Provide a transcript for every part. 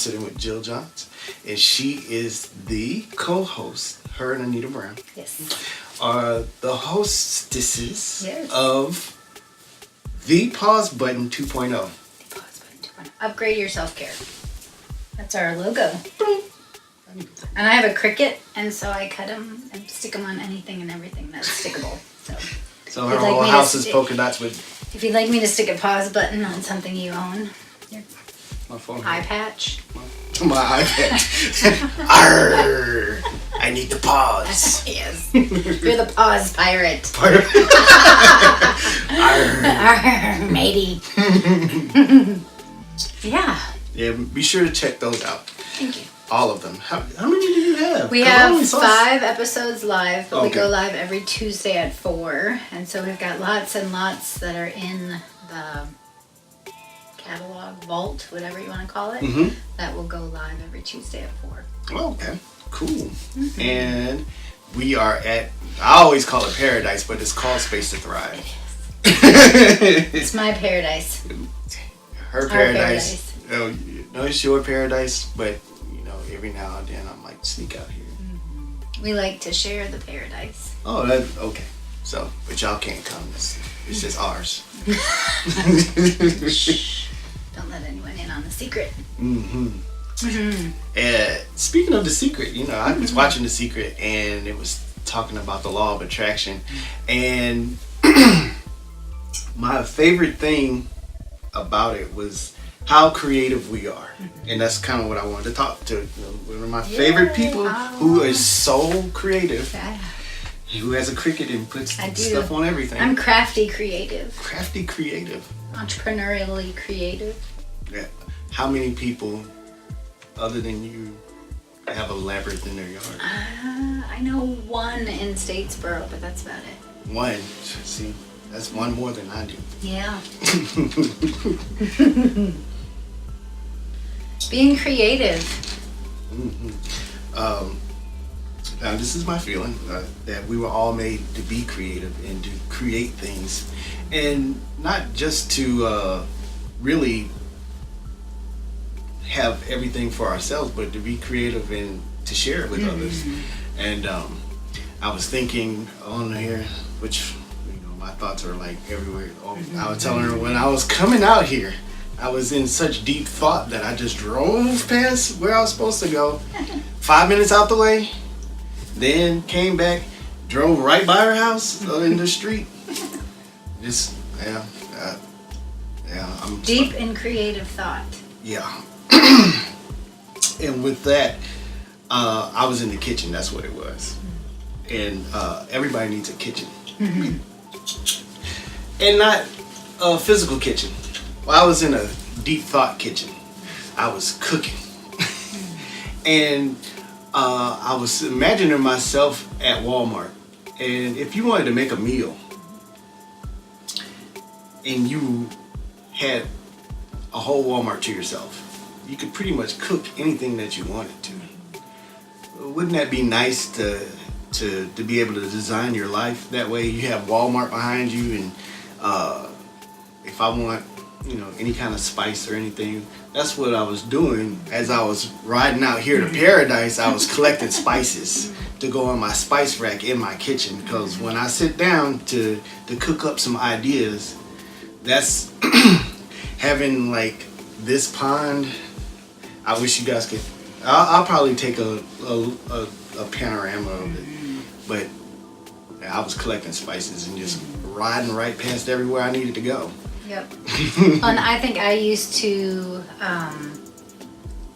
sitting with Jill Johns, and she is the co-host. Her and Anita Brown. Yes. Are the hostesses Yes. of the Pause Button 2.0. The Pause Button 2.0. Upgrade your self-care. That's our logo. And I have a Cricut, and so I cut them and stick them on anything and everything that's stickable. So her whole house is polka dots with... If you'd like me to stick a pause button on something you own, your my phone eye patch. My eye patch. Arr, I need to pause. Yes. You're the pause pirate. Arr, matey. Yeah. Yeah, be sure to check those out. Thank you. All of them. How many do you have? We have 5 episodes live, but Okay. we go live every Tuesday at 4. And so we've got lots and lots that are in the catalog, vault, whatever you want to call it, that will go live every Tuesday at 4. Oh, okay, cool. And we are at, I always call it Paradise, but it's called Space to Thrive. It's my paradise. Her paradise. Oh, no, it's your paradise, but every now and then I'm like, sneak out here. We like to share the paradise. Oh, that okay. So, but y'all can't come. It's just ours. Shh. Don't let anyone in on the secret. Speaking of The Secret, I was watching The Secret, and it was talking about the law of attraction, and my favorite thing about it was how creative we are. And that's kind of what I wanted to talk to. One of my favorite people who is so creative, who has a Cricut and puts stuff on everything. I'm crafty creative. Crafty creative. Entrepreneurially creative. Yeah. How many people, other than you, have a labyrinth in their yard? I know one in Statesboro, but that's about it. One. See, that's one more than I do. Yeah. Being creative. Now, this is my feeling that we were all made to be creative and to create things, and not just to really have everything for ourselves, but to be creative and to share it with others. And I was thinking on here, which my thoughts are like everywhere. I was telling her when I was coming out here, I was in such deep thought that I just drove past where I was supposed to go, 5 minutes out the way, then came back, drove right by her house in the street. Just I'm deep and creative thought. Yeah. And with that, I was in the kitchen. That's what it was. And everybody needs a kitchen, and not a physical kitchen. Well, I was in a deep thought kitchen. I was cooking. And I was imagining myself at Walmart. And if you wanted to make a meal and you had a whole Walmart to yourself, you could pretty much cook anything that you wanted to. Wouldn't that be nice to be able to design your life that way? You have Walmart behind you, and if I want any kind of spice or anything, that's what I was doing as I was riding out here to Paradise. I was collecting spices to go on my spice rack in my kitchen, because when I sit down to cook up some ideas, that's having like this pond. I wish you guys could. I'll probably take a panorama of it, but I was collecting spices and just riding right past everywhere I needed to go. Yep. And I think I used to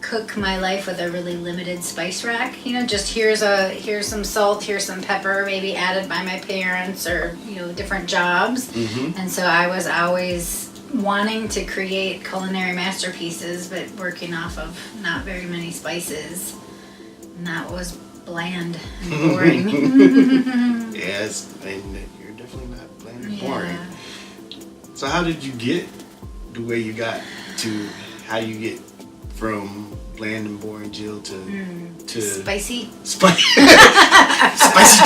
cook my life with a really limited spice rack. Just here's some salt, here's some pepper, maybe added by my parents or different jobs. And so I was always wanting to create culinary masterpieces, but working off of not very many spices, and that was bland and boring. Yes, and you're definitely not bland and boring. So how did you get the way you got to how you get from bland and boring Jill to spicy? Spicy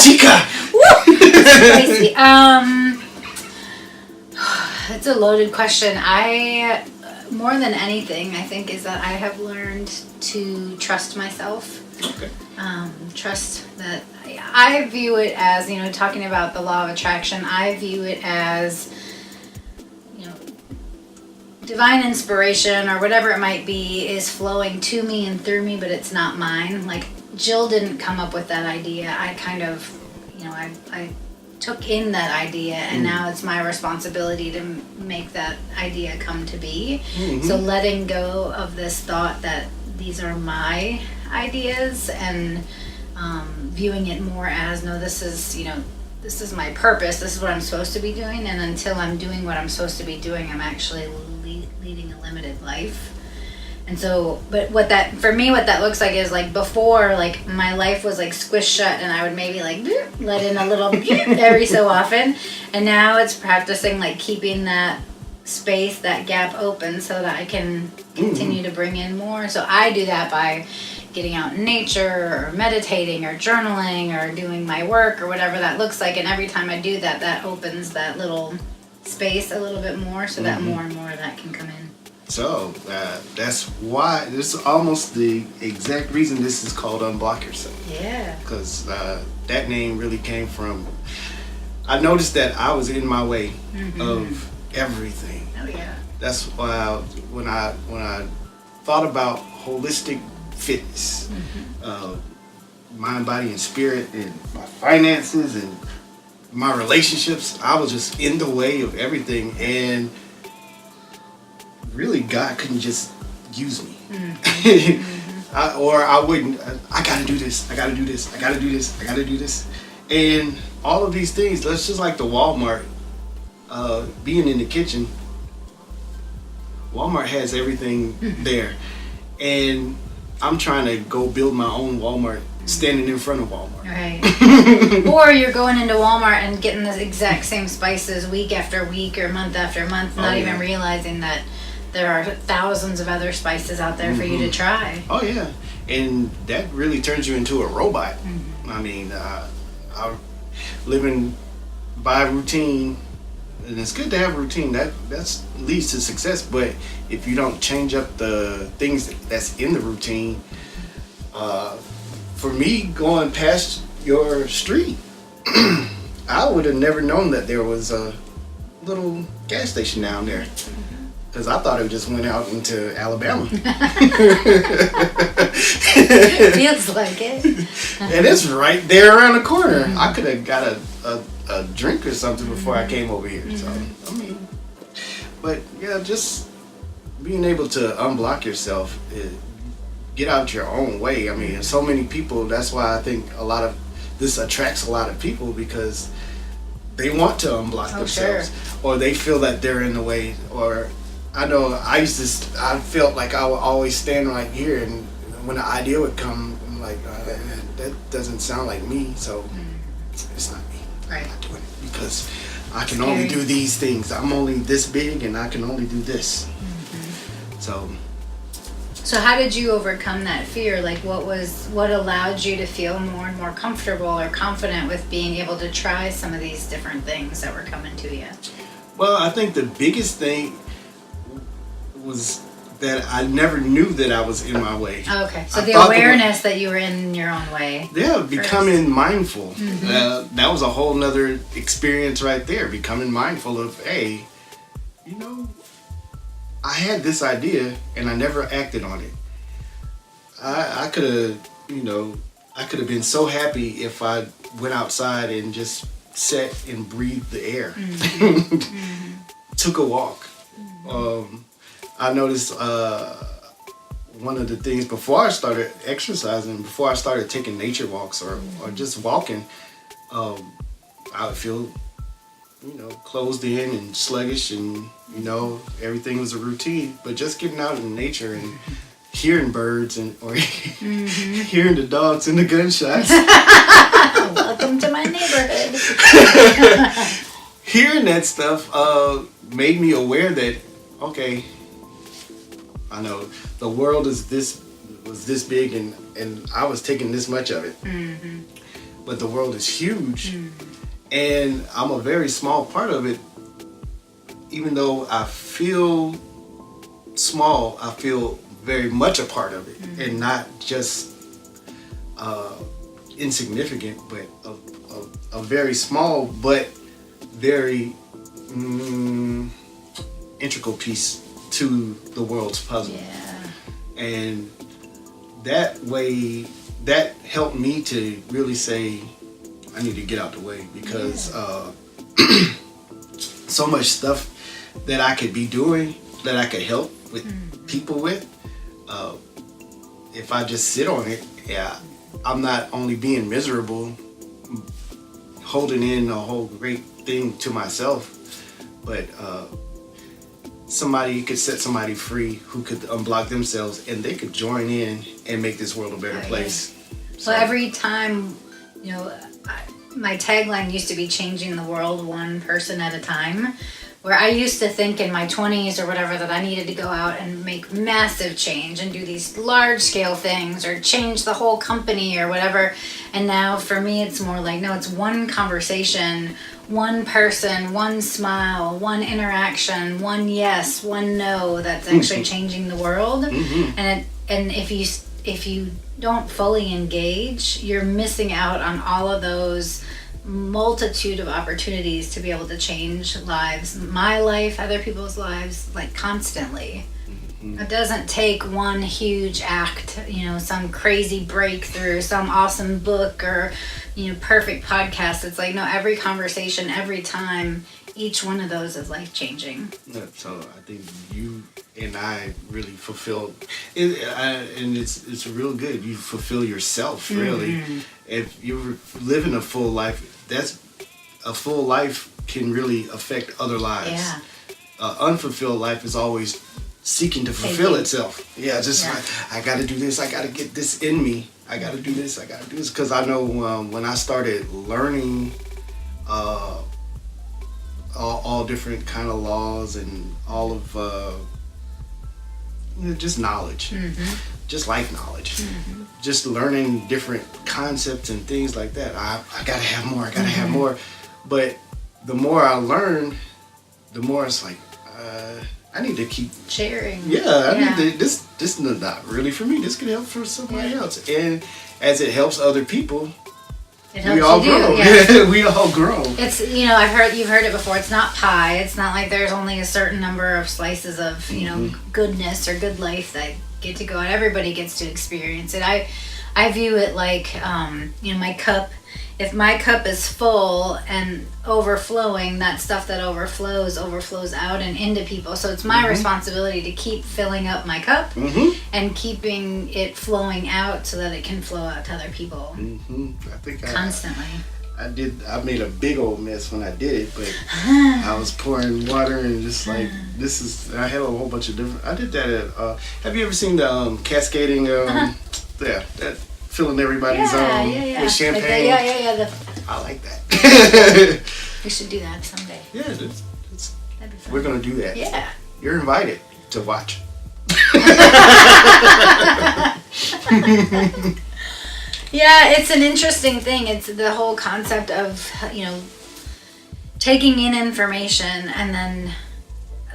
chica. Spicy. It's a loaded question. more than anything, I think, is that I have learned to trust myself. Okay. Trust that I view it as, talking about the law of attraction, I view it as, divine inspiration or whatever it might be is flowing to me and through me, but it's not mine. Like, Jill didn't come up with that idea. I kind of, I took in that idea, and now it's my responsibility to make that idea come to be. Mm-hmm. So letting go of this thought that these are my ideas, and viewing it more as, no, this is my purpose, this is what I'm supposed to be doing, and until I'm doing what I'm supposed to be doing, I'm actually leading a limited life. And so, but what that looks like is, like, before, like, my life was like squished shut, and I would maybe like let in a little every so often, and now it's practicing like keeping that space, that gap open, so that I can continue to bring in more. So I do that by getting out in nature, or meditating, or journaling, or doing my work, or whatever that looks like. And every time I do that, that opens that little space a little bit more, so that more and more of that can come in. So that's why, this is almost the exact reason this is called Unblock Yourself. Yeah. Because that name really came from, I noticed that I was in my way of everything. Oh yeah. That's why when I thought about holistic fitness, mind, body, and spirit, and my finances and my relationships, I was just in the way of everything, and really God couldn't just use me. I wouldn't, I gotta do this, I gotta do this, I gotta do this, I gotta do this. And all of these things, that's just like the Walmart, being in the kitchen. Walmart has everything there, and I'm trying to go build my own Walmart standing in front of Walmart. Right. Or you're going into Walmart and getting the exact same spices week after week or month after month, not even realizing that there are thousands of other spices out there for you to try. Oh yeah, and that really turns you into a robot. I mean, I'm living by routine, and it's good to have a routine. That leads to success. But if you don't change up the things that's in the routine, for me, going past your street, I would have never known that there was a little gas station down there. Because I thought it just went out into Alabama. Feels like it. And it's right there around the corner. I could have got a drink or something before I came over here. So, I mean, but yeah, just being able to unblock yourself, get out your own way. I mean, so many people, that's why I think a lot of this attracts a lot of people, because they want to unblock themselves. Sure. Or they feel that they're in the way. Or I know I felt like I would always stand right here, and when the idea would come, I'm like, that doesn't sound like me, so it's not me. Right. I'm not doing it because I can only do these things. I'm only this big, and I can only do this. So how did you overcome that fear? Like, what allowed you to feel more and more comfortable or confident with being able to try some of these different things that were coming to you? Well, I think the biggest thing was that I never knew that I was in my way. Okay, so the awareness that you were in your own way. Yeah, becoming mindful. That was a whole nother experience right there. Becoming mindful of, hey, I had this idea and I never acted on it. I could have, I could have been so happy if I went outside and just sat and breathed the air. Took a walk. I noticed one of the things before I started exercising, before I started taking nature walks or just walking, I would feel, closed in and sluggish, and, everything was a routine. But just getting out in nature and hearing birds or hearing the dogs and the gunshots. Welcome to my neighborhood. Hearing that stuff made me aware that, okay, I know the world was this big, and I was taking this much of it. But the world is huge, and I'm a very small part of it. Even though I feel small, I feel very much a part of it, and not just insignificant, but a very small but very integral piece to the world's puzzle. Yeah. And that way, that helped me to really say, I need to get out the way, because so much stuff that I could be doing, that I could help with people with, if I just sit on it, I'm not only being miserable, holding in a whole great thing to myself, but somebody could set somebody free who could unblock themselves, and they could join in and make this world a better place. So every time, my tagline used to be changing the world one person at a time, where I used to think in my 20s or whatever that I needed to go out and make massive change and do these large scale things or change the whole company or whatever. And now for me, it's more like, no, it's one conversation, one person, one smile, one interaction, one yes, one no, that's actually changing the world. And if you don't fully engage, you're missing out on all of those multitude of opportunities to be able to change lives, my life, other people's lives, like constantly. It doesn't take one huge act, some crazy breakthrough, some awesome book, or perfect podcast. It's like, no, every conversation, every time, each one of those is life changing. Yeah, so I think you and I really fulfill it, and it's real good. You fulfill yourself, really. If you're living a full life, a full life can really affect other lives. Yeah. Unfulfilled life is always seeking to fulfill itself. I got to do this. I got to get this in me. I got to do this. I got to do this. Because I know when I started learning all different kind of laws and all of just knowledge, just life knowledge, just learning different concepts and things like that. I gotta have more. I gotta have more. But the more I learn, the more it's like I need to keep sharing. I need to. This is not really for me. This could help for somebody else. And as it helps other people, we all grow. We all grow. It's you've heard it before. It's not pie. It's not like there's only a certain number of slices of goodness or good life that get to go out. Everybody gets to experience it. I view it like my cup. If my cup is full and overflowing, that stuff that overflows out and into people. So it's my responsibility to keep filling up my cup and keeping it flowing out so that it can flow out to other people. I think constantly. I made a big old mess when I did it, but I was pouring water and just like, I had a whole bunch of different, I did that at, have you ever seen the Cascading, that filling everybody's with champagne? I like that. We should do that someday. Yeah, that'd be fun. We're going to do that. Yeah. You're invited to watch. Yeah, it's an interesting thing. It's the whole concept of, taking in information and then,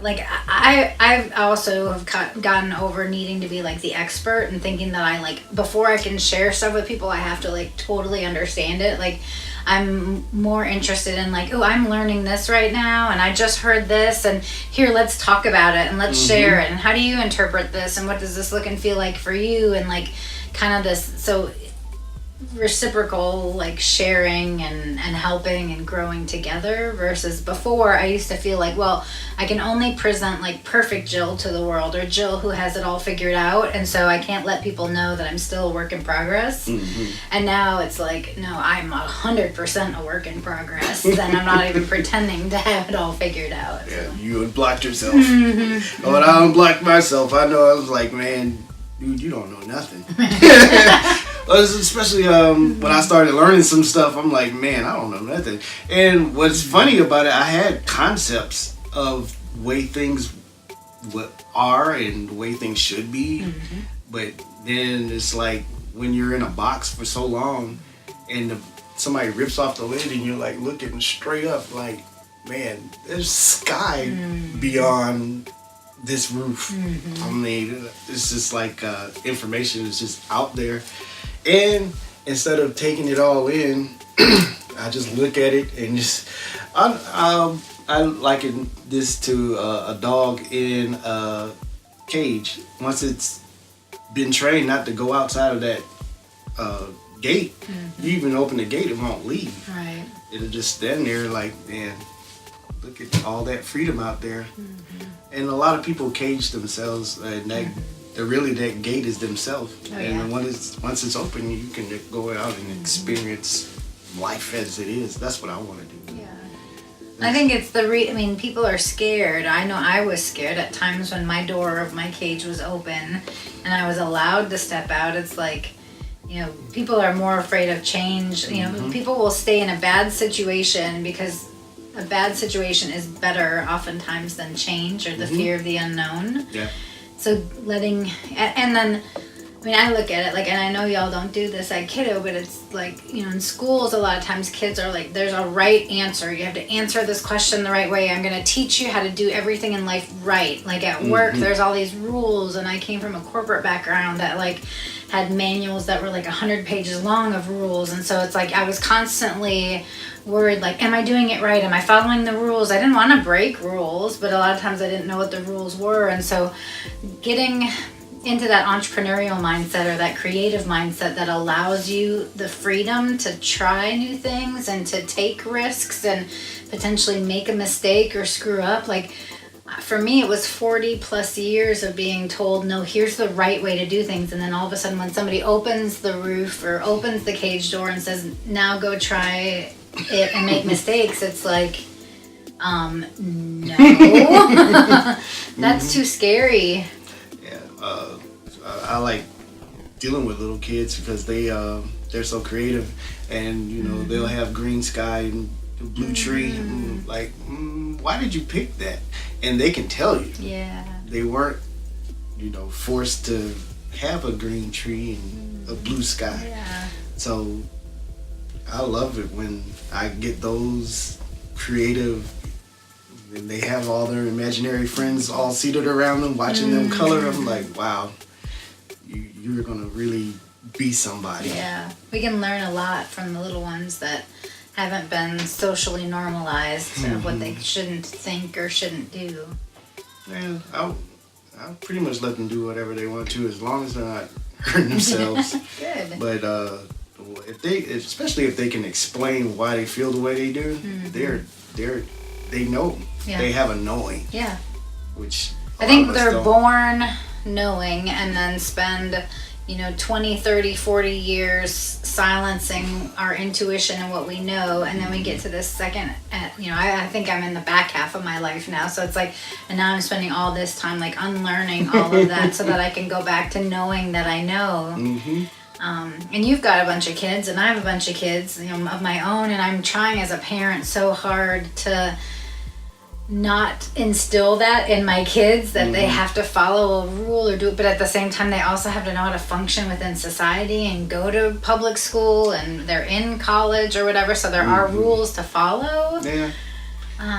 like, I also have gotten over needing to be, like, the expert and thinking that I, like, before I can share stuff with people, I have to, like, totally understand it. Like, I'm more interested in, like, oh, I'm learning this right now and I just heard this and here, let's talk about it and let's share it. And how do you interpret this and what does this look and feel like for you? And, like, kind of this, so reciprocal, like, sharing and helping and growing together, versus before I used to feel like, well, I can only present, like, perfect Jill to the world, or Jill who has it all figured out, and so I can't let people know that I'm still a work in progress. And now it's like, no, I'm 100% a work in progress, and I'm not even pretending to have it all figured out. Yeah, you unblocked yourself. When I unblocked myself, I know I was like, man, dude, you don't know nothing. Especially when I started learning some stuff, I'm like, man, I don't know nothing. And what's funny about it, I had concepts of the way things are and the way things should be. But then it's like when you're in a box for so long and somebody rips off the lid and you're like looking straight up like, man, there's sky beyond this roof. I mean, it's just like information is just out there, and instead of taking it all in, I just look at it and just I liken this to a dog in a cage. Once it's been trained not to go outside of that gate, you even open the gate, it won't leave. Right. It'll just stand there like, man, look at all that freedom out there. And a lot of people cage themselves, and that gate is themselves. And once it's open, you can go out and experience life as it is. That's what I want to do. Yeah. I think it's I mean, people are scared. I know I was scared at times when my door of my cage was open and I was allowed to step out. It's like, you know, people are more afraid of change. You know, people will stay in a bad situation because a bad situation is better oftentimes than change or the fear of the unknown. Yeah. So and then, I mean, I look at it like, and I know y'all don't do this at kiddo, but it's like, you know, in schools, a lot of times kids are like, there's a right answer. You have to answer this question the right way. I'm going to teach you how to do everything in life right. Like at work, there's all these rules, and I came from a corporate background that like had manuals that were like 100 pages long of rules. And so it's like, I was constantly worried, like, am I doing it right? Am I following the rules? I didn't want to break rules, but a lot of times I didn't know what the rules were. And so getting into that entrepreneurial mindset or that creative mindset that allows you the freedom to try new things and to take risks and potentially make a mistake or screw up. Like for me, it was 40 plus years of being told, no, here's the right way to do things. And then all of a sudden when somebody opens the roof or opens the cage door and says, now go try it and make mistakes, it's like, no, that's too scary. I like dealing with little kids because they're so creative, and you know they'll have green sky and blue tree. And like, why did you pick that? And they can tell you. Yeah. They weren't, you know, forced to have a green tree and a blue sky. Yeah. So I love it when I get those creative. And they have all their imaginary friends all seated around them, watching them color. I'm like, wow, you're gonna really be somebody. Yeah, we can learn a lot from the little ones that haven't been socially normalized of what they shouldn't think or shouldn't do. And I'll pretty much let them do whatever they want to, as long as they're not hurting themselves. Good. But especially if they can explain why they feel the way they do, they know. Yeah. They have a knowing. Yeah. Which I think they're born knowing and then spend, 20, 30, 40 years silencing our intuition and what we know. And then we get to this second, I think I'm in the back half of my life now. So it's like, and now I'm spending all this time like unlearning all of that so that I can go back to knowing that I know. And you've got a bunch of kids and I have a bunch of kids, of my own. And I'm trying as a parent so hard to not instill that in my kids that they have to follow a rule or do it, but at the same time they also have to know how to function within society and go to public school and they're in college or whatever, so there are rules to follow. Yeah.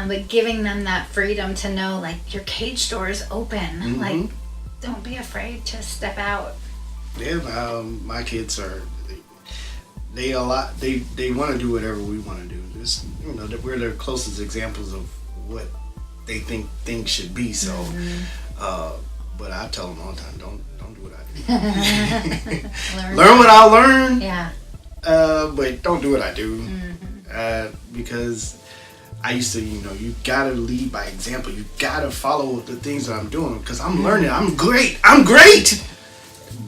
But giving them that freedom to know, like, your cage door is open. Like, don't be afraid to step out. Yeah, my kids are they want to do whatever we want to do. Just, we're their closest examples of what they think things should be. So, but I tell them all the time, don't do what I do. Learn what I learn. Yeah. But don't do what I do. Because I used to, you gotta lead by example. You gotta follow the things that I'm doing because I'm learning. I'm great.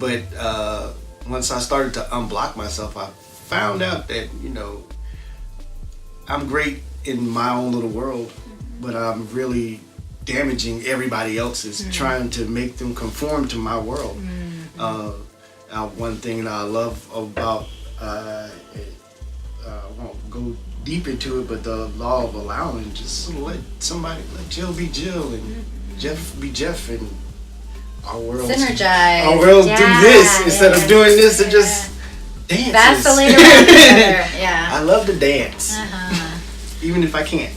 But once I started to unblock myself, I found out that I'm great in my own little world. But I'm really damaging everybody else's, trying to make them conform to my world. One thing that I love about, I won't go deep into it, but the law of allowing, just let Jill be Jill and Jeff be Jeff, and our world synergize. Our world do this instead of doing this and just dance. Vacillate around together. Yeah. I love to dance, even if I can't.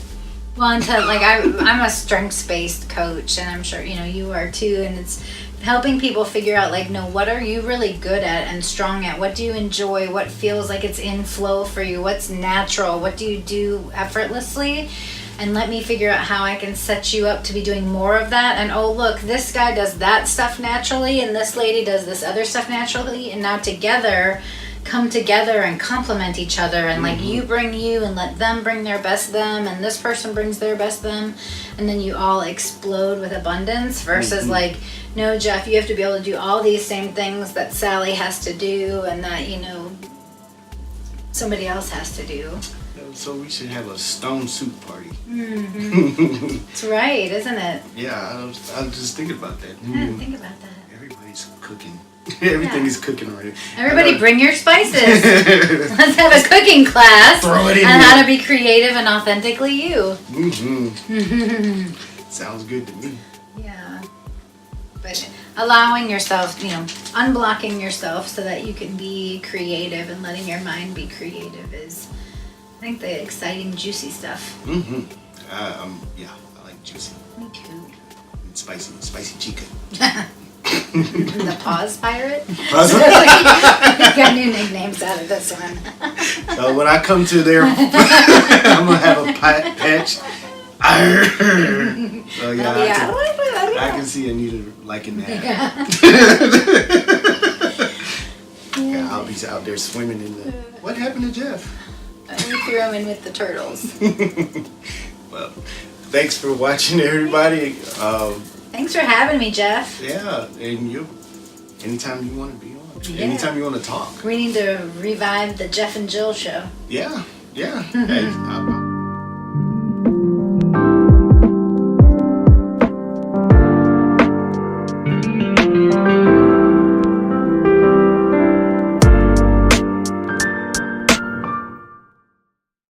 Well, until like I'm a strengths-based coach, and I'm sure you are too. And it's helping people figure out like, no, what are you really good at and strong at? What do you enjoy? What feels like it's in flow for you? What's natural? What do you do effortlessly? And let me figure out how I can set you up to be doing more of that. And oh, look, this guy does that stuff naturally, and this lady does this other stuff naturally, and now together come together and complement each other, and like you bring you and let them bring their best them, and this person brings their best them, and then you all explode with abundance versus like, no, Jeff, you have to be able to do all these same things that Sally has to do and that somebody else has to do. So we should have a stone soup party. It's right, isn't it? Yeah, I was just thinking about that. I didn't think about that. Everybody's cooking. Everything is cooking already. Everybody bring your spices. Let's have a cooking class Throw it in on there. how to be creative and authentically you. Sounds good to me. Yeah. But allowing yourself, unblocking yourself so that you can be creative and letting your mind be creative is, I think, the exciting, juicy stuff. Yeah, I like juicy. Me too. And spicy chicken. The Pause Pirate? Pause? You got new nicknames out of this one. So when I come to there, I'm gonna have a patch. So yeah, I can see Anita liking that. Yeah, I'll be out there swimming in the. What happened to Jeff? We threw him in with the turtles. Well, thanks for watching, everybody. Thanks for having me, Jeff. Yeah, and anytime you want to be on, Yeah. anytime you want to talk. We need to revive the Jeff and Jill show. Yeah. Hey,